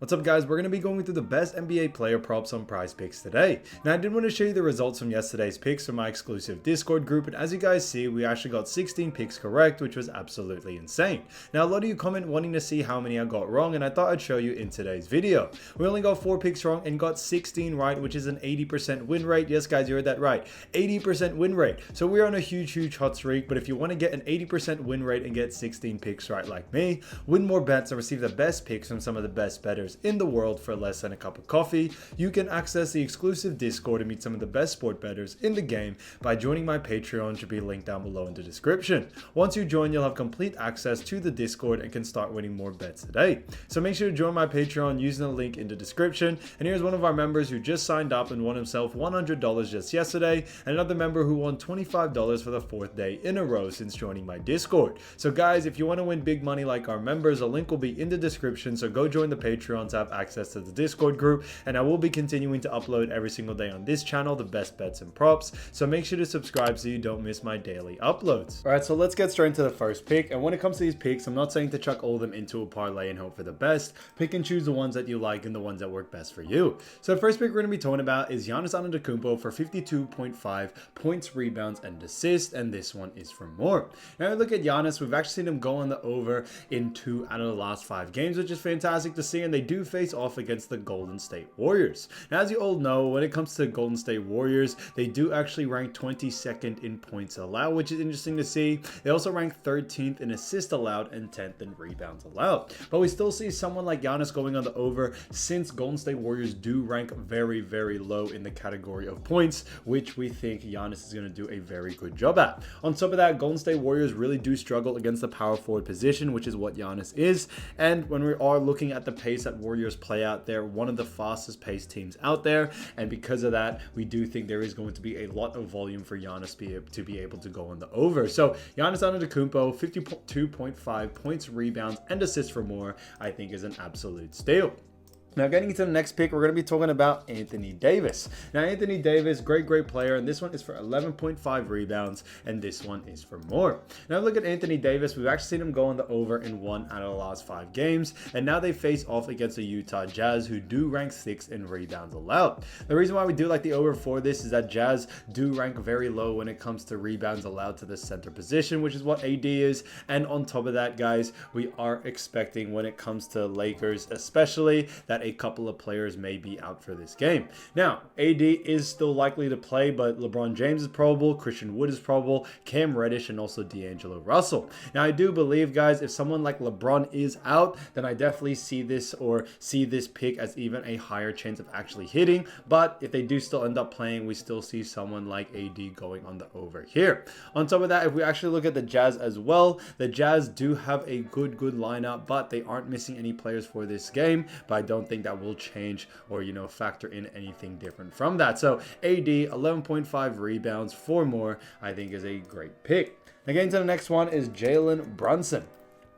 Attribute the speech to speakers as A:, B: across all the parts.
A: What's up guys, we're going to be going through the best NBA player props on PrizePicks today. Now I did want to show you the results from yesterday's picks from my exclusive Discord group, and as you guys see, we actually got 16 picks correct, which was absolutely insane. Now a lot of you comment wanting to see how many I got wrong, and I thought I'd show you in today's video. We only got 4 picks wrong and got 16 right, which is an 80% win rate. Yes guys, you heard that right, 80% win rate. So we're on a huge hot streak, but if you want to get an 80% win rate and get 16 picks right like me, win more bets and receive the best picks from some of the best bettors in the world for less than a cup of coffee, you can access the exclusive Discord and meet some of the best sport bettors in the game by joining my Patreon, which will be linked down below in the description. Once you join, you'll have complete access to the Discord and can start winning more bets today. So make sure to join my Patreon using the link in the description. And here's one of our members who just signed up and won himself $100 just yesterday, and another member who won $25 for the 4th day in a row since joining my Discord. So guys, if you want to win big money like our members, a link will be in the description, so go join the Patreon to have access to the Discord group, and I will be continuing to upload every single day on this channel the best bets and props, so make sure to subscribe so you don't miss my daily uploads. Alright, so let's get straight into the first pick, and when it comes to these picks, I'm not saying to chuck all of them into a parlay and hope for the best. Pick and choose the ones that you like and the ones that work best for you. So the first pick we're going to be talking about is Giannis Antetokounmpo for 52.5 points, rebounds, and assists, and this one is for more. Now look at Giannis, we've actually seen him go on the over in 2 out of the last 5 games, which is fantastic to see, and they do face off against the Golden State Warriors. Now, as you all know, when it comes to the Golden State Warriors, they do actually rank 22nd in points allowed, which is interesting to see. They also rank 13th in assists allowed and 10th in rebounds allowed. But we still see someone like Giannis going on the over, since Golden State Warriors do rank very low in the category of points, which we think Giannis is going to do a very good job at. On top of that, Golden State Warriors really do struggle against the power forward position, which is what Giannis is. And when we are looking at the pace that Warriors play out, they're one of the fastest paced teams out there, and because of that, we do think there is going to be a lot of volume for Giannis to be able to go on the over. So Giannis Antetokounmpo, 52.5 points, rebounds, and assists for more, I think is an absolute steal. Now getting into the next pick, we're going to be talking about Anthony Davis. Now Anthony Davis, great player, and this one is for 11.5 rebounds, and this one is for more. Now look at Anthony Davis, we've actually seen him go on the over in 1 out of the last 5 games, and now they face off against the Utah Jazz, who do rank 6th in rebounds allowed. The reason why we do like the over for this is that Jazz do rank very low when it comes to rebounds allowed to the center position, which is what AD is, and on top of that, guys, we are expecting when it comes to Lakers especially, that a couple of players may be out for this game. Now, AD is still likely to play, but LeBron James is probable, Christian Wood is probable, Cam Reddish, and also D'Angelo Russell. Now, I do believe, guys, if someone like LeBron is out, then I definitely see this pick as even a higher chance of actually hitting, but if they do still end up playing, we still see someone like AD going on the over here. On top of that, if we actually look at the Jazz as well, the Jazz do have a good lineup, but they aren't missing any players for this game, but I don't think that will change or factor in anything different from that. So AD 11.5 rebounds for more, I think is a great pick. Now getting to the next one is Jalen Brunson.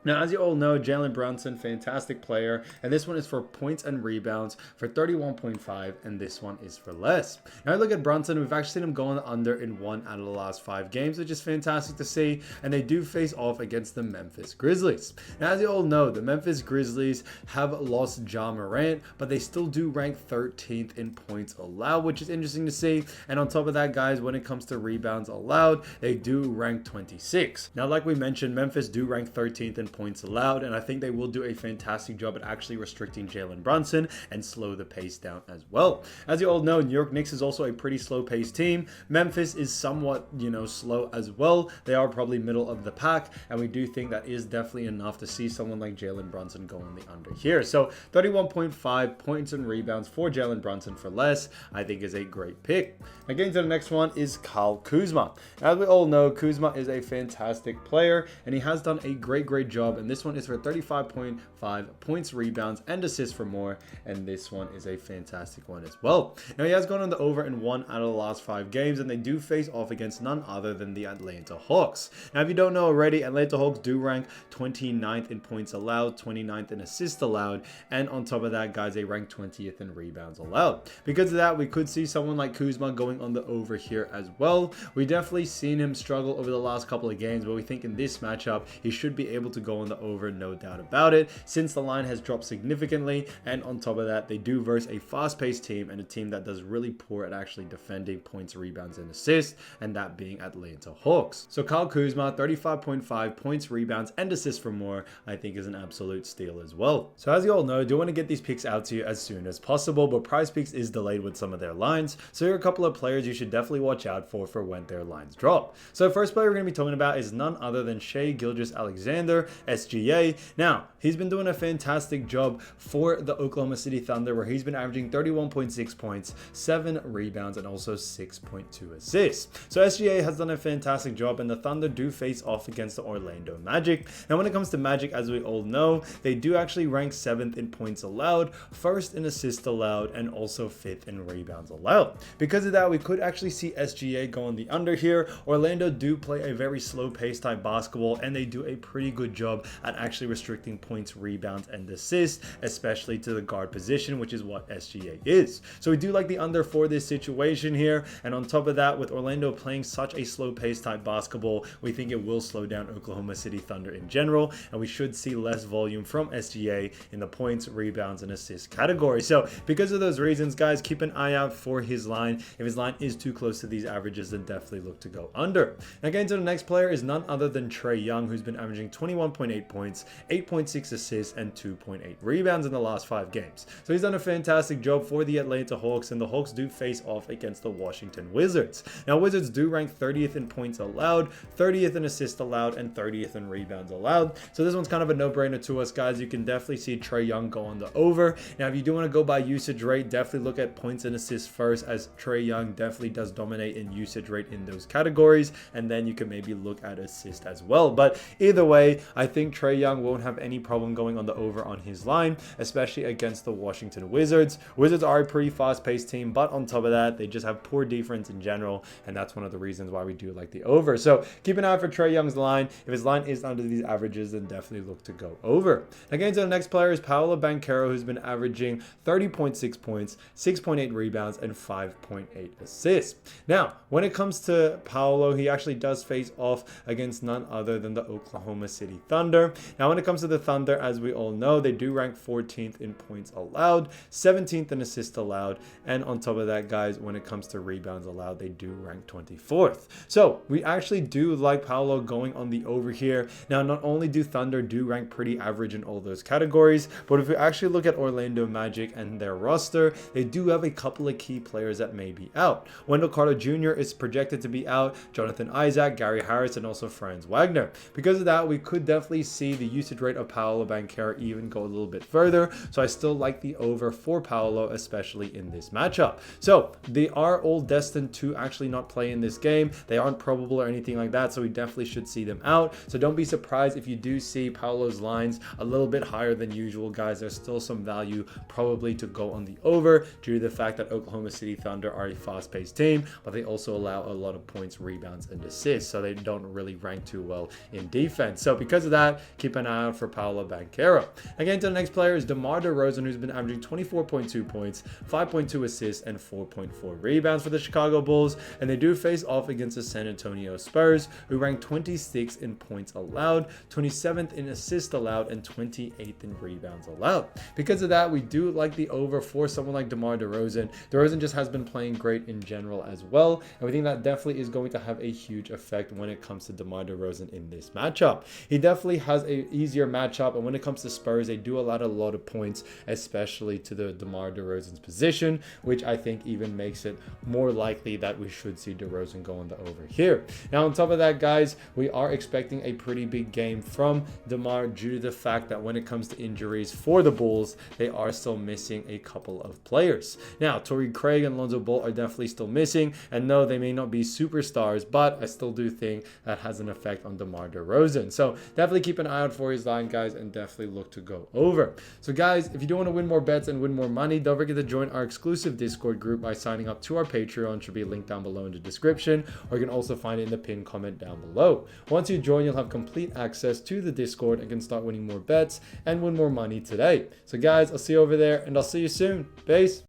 A: Now, as you all know, Jalen Brunson, fantastic player, and this one is for points and rebounds for 31.5, and this one is for less. Now, look at Brunson. We've actually seen him going under in 1 out of the last 5 games, which is fantastic to see, and they do face off against the Memphis Grizzlies. Now, as you all know, the Memphis Grizzlies have lost Ja Morant, but they still do rank 13th in points allowed, which is interesting to see, and on top of that, guys, when it comes to rebounds allowed, they do rank 26. Now, like we mentioned, Memphis do rank 13th in points allowed, and I think they will do a fantastic job at actually restricting Jalen Brunson and slow the pace down as well. As you all know, New York Knicks is also a pretty slow paced team. Memphis is somewhat, slow as well. They are probably middle of the pack, and we do think that is definitely enough to see someone like Jalen Brunson go on the under here. So 31.5 points and rebounds for Jalen Brunson for less, I think is a great pick. Now getting to the next one is Kyle Kuzma. As we all know, Kuzma is a fantastic player, and he has done a great job, and this one is for 35.5 points, rebounds, and assists for more, and this one is a fantastic one as well. Now, he has gone on the over in 1 out of the last 5 games, and they do face off against none other than the Atlanta Hawks. Now, if you don't know already, Atlanta Hawks do rank 29th in points allowed, 29th in assists allowed, and on top of that, guys, they rank 20th in rebounds allowed. Because of that, we could see someone like Kuzma going on the over here as well. We definitely seen him struggle over the last couple of games, but we think in this matchup, he should be able to go go on the over, no doubt about it, since the line has dropped significantly. And on top of that, they do verse a fast-paced team and a team that does really poor at actually defending points, rebounds, and assists, and that being Atlanta Hawks. So Kyle Kuzma, 35.5 points, rebounds, and assists for more, I think is an absolute steal as well. So as you all know, I do want to get these picks out to you as soon as possible, but PrizePicks is delayed with some of their lines, so here are a couple of players you should definitely watch out for when their lines drop. So the first player we're going to be talking about is none other than Shai Gilgeous-Alexander, SGA. Now, he's been doing a fantastic job for the Oklahoma City Thunder, where he's been averaging 31.6 points, 7 rebounds, and also 6.2 assists. So SGA has done a fantastic job, and the Thunder do face off against the Orlando Magic. And when it comes to Magic, as we all know, they do actually rank 7th in points allowed, 1st in assists allowed, and also 5th in rebounds allowed. Because of that, we could actually see SGA go on the under here. Orlando do play a very slow-paced type basketball, and they do a pretty good job at actually restricting points, rebounds, and assists, especially to the guard position, which is what SGA is. So we do like the under for this situation here. And on top of that, with Orlando playing such a slow-paced type basketball, we think it will slow down Oklahoma City Thunder in general, and we should see less volume from SGA in the points, rebounds, and assists category. So because of those reasons, guys, keep an eye out for his line. If his line is too close to these averages, then definitely look to go under. Now getting to the next player is none other than Trae Young, who's been averaging 21.8 points, 8.6 assists, and 2.8 rebounds in the last 5 games. So he's done a fantastic job for the Atlanta Hawks, and the Hawks do face off against the Washington Wizards. Now Wizards do rank 30th in points allowed, 30th in assists allowed, and 30th in rebounds allowed. So this one's kind of a no-brainer to us, guys. You can definitely see Trae Young go on the over. Now if you do want to go by usage rate, definitely look at points and assists first, as Trae Young definitely does dominate in usage rate in those categories, and then you can maybe look at assist as well. But either way, I think Trae Young won't have any problem going on the over on his line, especially against the Washington Wizards. Wizards are a pretty fast-paced team, but on top of that, they just have poor defense in general, and that's one of the reasons why we do like the over. So keep an eye out for Trae Young's line. If his line is under these averages, then definitely look to go over. Now getting to the next player is Paolo Banchero, who's been averaging 30.6 points, 6.8 rebounds, and 5.8 assists. Now, when it comes to Paolo, he actually does face off against none other than the Oklahoma City Thunder. Now, when it comes to the Thunder, as we all know, they do rank 14th in points allowed, 17th in assists allowed, and on top of that, guys, when it comes to rebounds allowed, they do rank 24th. So we actually do like Paolo going on the over here. Now, not only do Thunder do rank pretty average in all those categories, but if we actually look at Orlando Magic and their roster, they do have a couple of key players that may be out. Wendell Carter Jr. is projected to be out, Jonathan Isaac, Gary Harris, and also Franz Wagner. Because of that, we could definitely see the usage rate of Paolo Banchero even go a little bit further. So I still like the over for Paolo, especially in this matchup. So they are all destined to actually not play in this game. They aren't probable or anything like that, so we definitely should see them out. So don't be surprised if you do see Paolo's lines a little bit higher than usual, guys. There's still some value probably to go on the over due to the fact that Oklahoma City Thunder are a fast-paced team, but they also allow a lot of points, rebounds, and assists, so they don't really rank too well in defense. So because of that, keep an eye out for Paolo Banchero. Again, to the next player is DeMar DeRozan, who's been averaging 24.2 points, 5.2 assists, and 4.4 rebounds for the Chicago Bulls, and they do face off against the San Antonio Spurs, who rank 26th in points allowed, 27th in assists allowed, and 28th in rebounds allowed. Because of that, we do like the over for someone like DeMar DeRozan. DeRozan just has been playing great in general as well, and we think that definitely is going to have a huge effect when it comes to DeMar DeRozan in this matchup. He definitely has a easier matchup, and when it comes to Spurs, they do allow a lot of points, especially to the DeMar DeRozan's position, which I think even makes it more likely that we should see DeRozan go on the over here. Now, on top of that, guys, we are expecting a pretty big game from DeMar due to the fact that when it comes to injuries for the Bulls, they are still missing a couple of players. Now, Torrey Craig and Lonzo Ball are definitely still missing, and no, they may not be superstars, but I still do think that has an effect on DeMar DeRozan. So definitely keep an eye out for his line, guys, and definitely look to go over. So guys, if you do want to win more bets and win more money, don't forget to join our exclusive Discord group by signing up to our Patreon. Should be a link down below in the description, or you can also find it in the pinned comment down below. Once you join, you'll have complete access to the Discord and can start winning more bets and win more money today. So guys, I'll see you over there, and I'll see you soon. Peace.